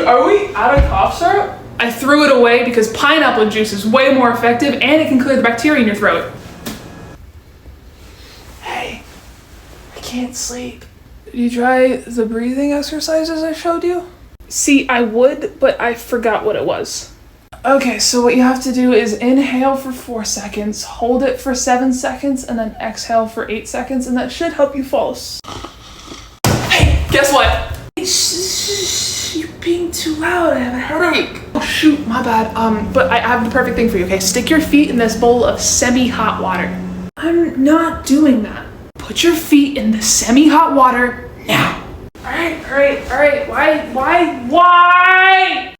are we out of cough syrup? I threw it away because pineapple juice is way more effective and it can clear the bacteria in your throat. Hey, I can't sleep. Did you try the breathing exercises I showed you? See, I would, but I forgot what it was. Okay, so what you have to do is inhale for 4 seconds, hold it for 7 seconds, and then exhale for 8 seconds, and that should help you fall asleep. Hey, guess what? You're being too loud, I have a headache. Oh shoot, my bad. But I have the perfect thing for you, okay? Stick your feet in this bowl of semi-hot water. I'm not doing that. Put your feet in the semi-hot water now. All right. Why?